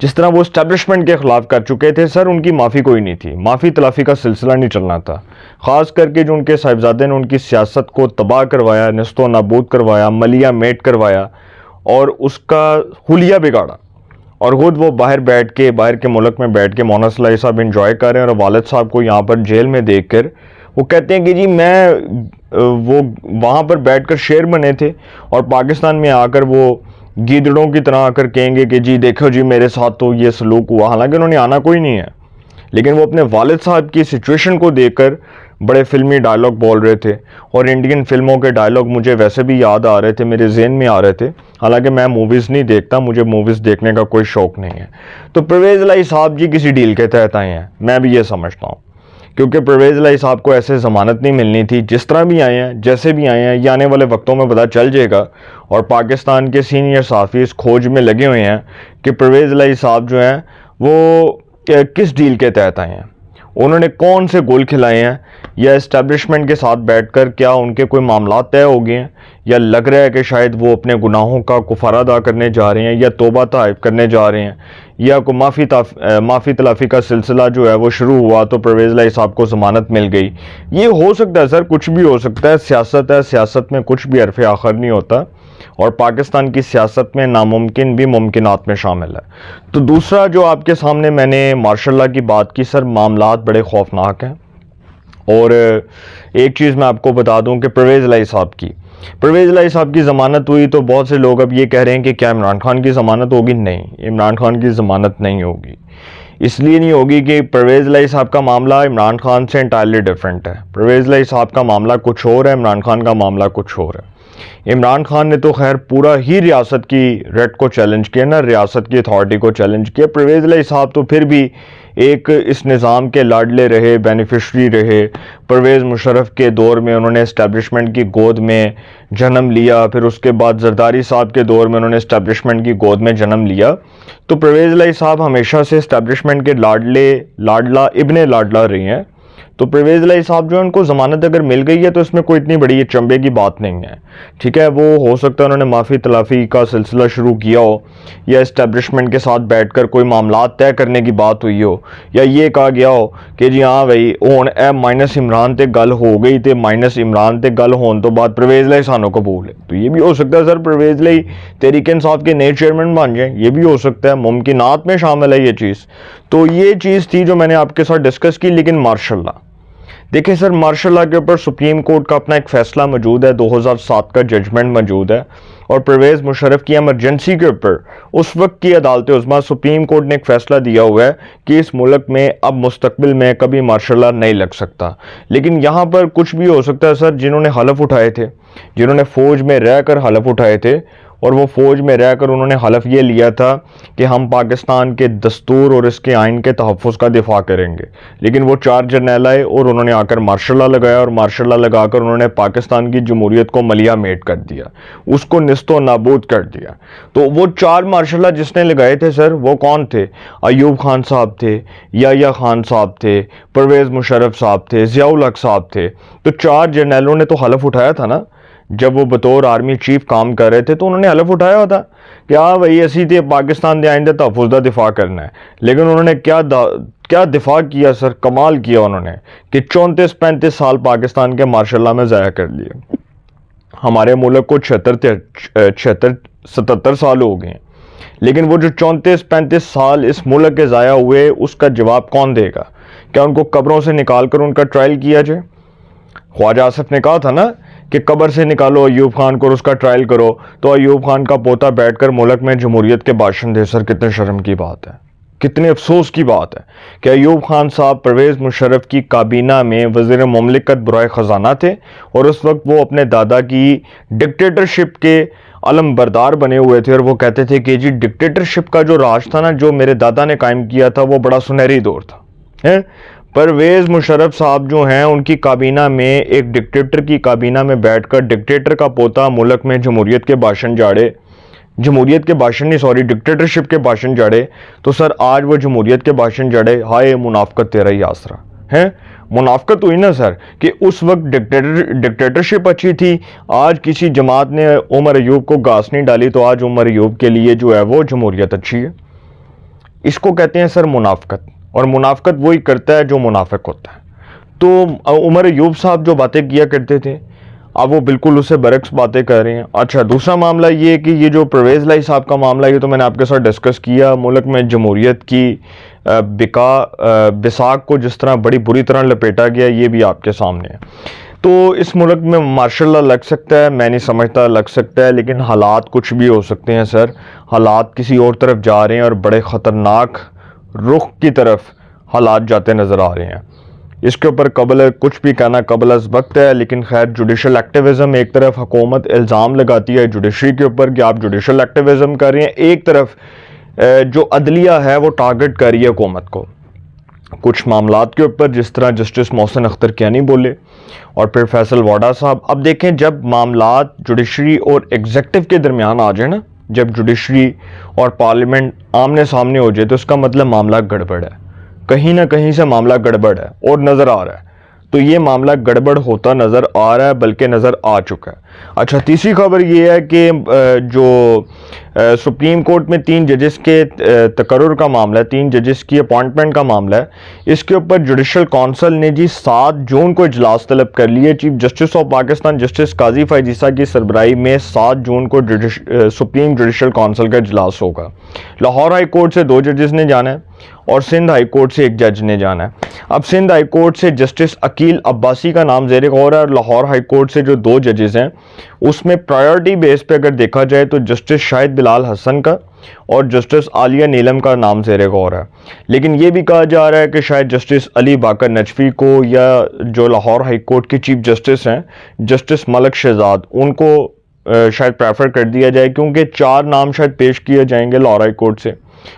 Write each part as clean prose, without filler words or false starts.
جس طرح وہ اسٹیبلشمنٹ کے خلاف کر چکے تھے سر، ان کی معافی کوئی نہیں تھی، معافی تلافی کا سلسلہ نہیں چلنا تھا، خاص کر کے جو ان کے صاحبزادے نے ان کی سیاست کو تباہ کروایا، نست و نابود کروایا، ملیا میٹ کروایا اور اس کا حلیہ بگاڑا، اور خود وہ باہر کے ملک میں بیٹھ کے مولانا صلاحی صاحب انجوائے کر رہے ہیں، اور والد صاحب کو یہاں پر جیل میں دیکھ کر وہ کہتے ہیں کہ جی میں وہ وہاں پر بیٹھ کر شیر بنے تھے، اور پاکستان میں آ کر وہ گیدڑوں کی طرح آ کر کہیں گے کہ جی دیکھو جی میرے ساتھ تو یہ سلوک ہوا، حالانکہ انہوں نے آنا کوئی نہیں ہے، لیکن وہ اپنے والد صاحب کی سچویشن کو دیکھ کر بڑے فلمی ڈائلاگ بول رہے تھے، اور انڈین فلموں کے ڈائلاگ مجھے ویسے بھی یاد آ رہے تھے، میرے ذہن میں آ رہے تھے، حالانکہ میں موویز نہیں دیکھتا، مجھے موویز دیکھنے کا کوئی شوق نہیں ہے۔ تو پرویز الہی صاحب جی کسی ڈیل کے تحت آئے ہیں، میں بھی یہ سمجھتا ہوں، کیونکہ پرویز الہی صاحب کو ایسے ضمانت نہیں ملنی تھی، جس طرح بھی آئے ہیں، جیسے بھی آئے ہیں، یہ آنے والے وقتوں میں پتہ چل جائے گا، اور پاکستان کے سینئر صحافی اس کھوج میں لگے ہوئے ہیں کہ پرویز الہی صاحب جو ہیں وہ کس ڈیل کے تحت آئے ہیں، انہوں نے کون سے گول کھلائے ہیں، یا اسٹیبلشمنٹ کے ساتھ بیٹھ کر کیا ان کے کوئی معاملات طے ہو گئے ہیں، یا لگ رہا ہے کہ شاید وہ اپنے گناہوں کا کفارہ ادا کرنے جا رہے ہیں، یا توبہ طائف کرنے جا رہے ہیں، یا کوئی معافی تلافی کا سلسلہ جو ہے وہ شروع ہوا تو پرویز الہی صاحب کو ضمانت مل گئی۔ یہ ہو سکتا ہے سر، کچھ بھی ہو سکتا ہے، سیاست ہے، سیاست میں کچھ بھی حرف آخر نہیں ہوتا، اور پاکستان کی سیاست میں ناممکن بھی ممکنات میں شامل ہے۔ تو دوسرا جو آپ کے سامنے میں نے مارشل لاء کی بات کی سر، معاملات بڑے خوفناک ہیں، اور ایک چیز میں آپ کو بتا دوں کہ پرویز الہی صاحب کی ضمانت ہوئی تو بہت سے لوگ اب یہ کہہ رہے ہیں کہ کیا عمران خان کی ضمانت ہوگی؟ نہیں، عمران خان کی ضمانت نہیں ہوگی، اس لیے نہیں ہوگی کہ پرویز الہی صاحب کا معاملہ عمران خان سے انٹائرلی ڈیفرنٹ ہے۔ پرویز الہی صاحب کا معاملہ کچھ اور ہے، عمران خان کا معاملہ کچھ اور ہے۔ عمران خان نے تو خیر پورا ہی ریاست کی ریٹ کو چیلنج کیا نا، ریاست کی اتھارٹی کو چیلنج کیا۔ پرویز الہی صاحب تو پھر بھی ایک اس نظام کے لاڈلے رہے، بینیفیشری رہے۔ پرویز مشرف کے دور میں انہوں نے اسٹیبلشمنٹ کی گود میں جنم لیا، پھر اس کے بعد زرداری صاحب کے دور میں انہوں نے اسٹیبلشمنٹ کی گود میں جنم لیا۔ تو پرویز الہی صاحب ہمیشہ سے اسٹیبلشمنٹ کے ابن لاڈلا رہے ہیں۔ تو پرویز الہی صاحب جو ہے ان کو ضمانت اگر مل گئی ہے تو اس میں کوئی اتنی بڑی چنبے کی بات نہیں ہے، ٹھیک ہے۔ وہ ہو سکتا ہے انہوں نے معافی تلافی کا سلسلہ شروع کیا ہو، یا اسٹیبلشمنٹ کے ساتھ بیٹھ کر کوئی معاملات طے کرنے کی بات ہوئی ہو، یا یہ کہا گیا ہو کہ جی ہاں بھائی ہون اے مائنس عمران تے گل ہو گئی تے مائنس عمران تے گل ہون تو بعد پرویز الہی سانوں قبول ہے۔ تو یہ بھی ہو سکتا ہے سر، پرویز الہی تحریک انصاف کے نئے چیئرمین بن جائیں، یہ بھی ہو سکتا ہے، ممکنات میں شامل ہے یہ چیز۔ تو یہ چیز تھی جو میں نے آپ کے ساتھ ڈسکس کی۔ لیکن مارشل لاء دیکھیں سر، مارشل لاء کے اوپر سپریم کورٹ کا اپنا ایک فیصلہ موجود ہے، 2007 کا ججمنٹ موجود ہے، اور پرویز مشرف کی ایمرجنسی کے اوپر اس وقت کی عدالت عظمیٰ سپریم کورٹ نے ایک فیصلہ دیا ہوا ہے کہ اس ملک میں اب مستقبل میں کبھی مارشل لاء نہیں لگ سکتا۔ لیکن یہاں پر کچھ بھی ہو سکتا ہے سر، جنہوں نے حلف اٹھائے تھے، جنہوں نے فوج میں رہ کر حلف اٹھائے تھے، اور وہ فوج میں رہ کر انہوں نے حلف یہ لیا تھا کہ ہم پاکستان کے دستور اور اس کے آئین کے تحفظ کا دفاع کریں گے، لیکن وہ 4 جرنیل آئے اور انہوں نے آ کر مارشل لاء لگایا، اور مارشل لاء لگا کر انہوں نے پاکستان کی جمہوریت کو ملیا میٹ کر دیا، اس کو نست و نابود کر دیا۔ تو وہ 4 مارشل لاء جس نے لگائے تھے سر، وہ کون تھے؟ ایوب خان صاحب تھے، یحییٰ خان صاحب تھے، پرویز مشرف صاحب تھے، ضیاء الحق صاحب تھے۔ تو 4 جرنیلوں نے تو حلف اٹھایا تھا نا، جب وہ بطور آرمی چیف کام کر رہے تھے تو انہوں نے حلف اٹھایا ہوتا کہ ہاں بھائی اسی تے پاکستان دے آئین دے تحفظ دا دفاع کرنا ہے۔ لیکن انہوں نے کیا دفاع کیا سر، کمال کیا انہوں نے کہ 34-35 سال پاکستان کے مارشل لاء میں ضائع کر لیے۔ ہمارے ملک کو 77 سال ہو گئے ہیں، لیکن وہ جو 34-35 سال اس ملک کے ضائع ہوئے، اس کا جواب کون دے گا؟ کیا ان کو قبروں سے نکال کر ان کا ٹرائل کیا جائے؟ خواجہ آصف نے کہا تھا نا کہ قبر سے نکالو ایوب خان کو اور اس کا ٹرائل کرو، تو ایوب خان کا پوتا بیٹھ کر ملک میں جمہوریت کے بھاشن دے سر، کتنے شرم کی بات ہے، کتنے افسوس کی بات ہے کہ ایوب خان صاحب پرویز مشرف کی کابینہ میں وزیر مملکت برائے خزانہ تھے، اور اس وقت وہ اپنے دادا کی ڈکٹیٹرشپ کے علم بردار بنے ہوئے تھے، اور وہ کہتے تھے کہ جی ڈکٹیٹرشپ کا جو راج تھا نا، جو میرے دادا نے قائم کیا تھا، وہ بڑا سنہری دور تھا۔ پرویز مشرف صاحب جو ہیں، ان کی کابینہ میں ایک ڈکٹیٹر کی کابینہ میں بیٹھ کر ڈکٹیٹر کا پوتا ملک میں جمہوریت کے بھاشن جاڑے، ڈکٹیٹرشپ کے بھاشن جاڑے، تو سر آج وہ جمہوریت کے بھاشن جاڑے، ہائے منافقت تیرا ہی آسرا ہے۔ منافقت ہوئی نا سر کہ اس وقت ڈکٹیٹرشپ اچھی تھی، آج کسی جماعت نے عمر ایوب کو گھاس نہیں ڈالی تو آج عمر ایوب کے لیے جو ہے وہ جمہوریت اچھی ہے۔ اس کو کہتے ہیں سر منافقت، اور منافقت وہی کرتا ہے جو منافق ہوتا ہے۔ تو عمر ایوب صاحب جو باتیں کیا کرتے تھے اب وہ بالکل اسے برعکس باتیں کر رہے ہیں۔ اچھا، دوسرا معاملہ یہ کہ یہ جو پرویز لائی صاحب کا معاملہ، یہ تو میں نے آپ کے ساتھ ڈسکس کیا، ملک میں جمہوریت کی بساق کو جس طرح بڑی بری طرح لپیٹا گیا، یہ بھی آپ کے سامنے ہے۔ تو اس ملک میں ماشاء اللہ لگ سکتا ہے، میں نہیں سمجھتا لگ سکتا ہے، لیکن حالات کچھ بھی ہو سکتے ہیں سر۔ حالات کسی اور طرف جا رہے ہیں اور بڑے خطرناک رخ کی طرف حالات جاتے نظر آ رہے ہیں۔ اس کے اوپر قبل کچھ بھی کہنا قبل از وقت ہے، لیکن خیر جوڈیشل ایکٹیویزم، ایک طرف حکومت الزام لگاتی ہے جوڈیشری کے اوپر کہ آپ جوڈیشل ایکٹیویزم کر رہے ہیں، ایک طرف جو عدلیہ ہے وہ ٹارگٹ کر رہی ہے حکومت کو کچھ معاملات کے اوپر، جس طرح جسٹس محسن اختر کیانی بولے اور پھر فیصل واڈا صاحب۔ اب دیکھیں، جب معاملات جوڈیشری اور ایگزیکٹو کے درمیان آ جائے نا، جب جوڈیشری اور پارلیمنٹ آمنے سامنے ہو جائے تو اس کا مطلب معاملہ گڑبڑ ہے، کہیں نہ کہیں سے معاملہ گڑبڑ ہے اور نظر آ رہا ہے۔ تو یہ معاملہ گڑبڑ ہوتا نظر آ رہا ہے، بلکہ نظر آ چکا ہے۔ اچھا، تیسری خبر یہ ہے کہ جو سپریم کورٹ میں 3 ججز کے تقرر کا معاملہ ہے، 3 ججز کی اپوائنٹمنٹ کا معاملہ ہے، اس کے اوپر جوڈیشل کونسل نے جی 7 جون کو اجلاس طلب کر لیے۔ Chief justice of Pakistan justice قاضی فائز عیسیٰ کی سربراہی میں 7 جون کو سپریم جوڈیشل کونسل کا اجلاس ہوگا۔ لاہور ہائی کورٹ سے 2 ججز نے جانا ہے اور سندھ ہائی کورٹ سے 1 جج نے جانا ہے۔ اب سندھ ہائی کورٹ سے جسٹس عقیل عباسی کا نام زیر غور ہے، اور لاہور ہائی کورٹ سے جو 2 ججز ہیں اس میں پرائیورٹی بیس پہ اگر دیکھا جائے تو جسٹس شاہد بلال حسن کا اور جسٹس عالیہ نیلم کا نام زیر غور ہے۔ لیکن یہ بھی کہا جا رہا ہے کہ شاید جسٹس علی باقر نجفی کو، یا جو لاہور ہائی کورٹ کے چیف جسٹس ہیں جسٹس ملک شہزاد، ان کو شاید پریفر کر دیا جائے، کیونکہ 4 نام شاید پیش کیے جائیں گے لاہور ہائی کورٹ سے،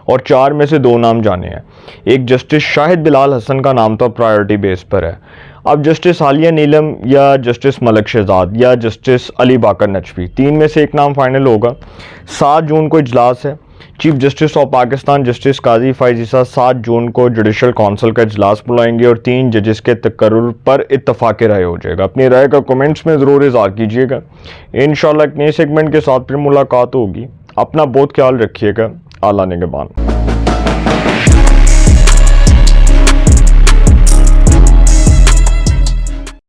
اور 4 میں سے 2 نام جانے ہیں۔ ایک جسٹس شاہد بلال حسن کا نام تو پرائیورٹی بیس پر ہے۔ اب جسٹس عالیہ نیلم یا جسٹس ملک شہزاد یا جسٹس علی باقر نجفی، 3 میں سے 1 نام فائنل ہوگا۔ 7 جون کو اجلاس ہے۔ Chief justice of Pakistan justice قاضی فائز عیسیٰ 7 جون کو جوڈیشل کونسل کا اجلاس بلائیں گے اور 3 ججز کے تقرر پر اتفاق رائے ہو جائے گا۔ اپنی رائے کا کمنٹس میں ضرور اظہار کیجیے گا۔ انشاءاللہ ایک نئے سیگمنٹ کے ساتھ پھر ملاقات ہوگی۔ اپنا بہت خیال رکھیے گا۔ اعلیٰ نگہبان۔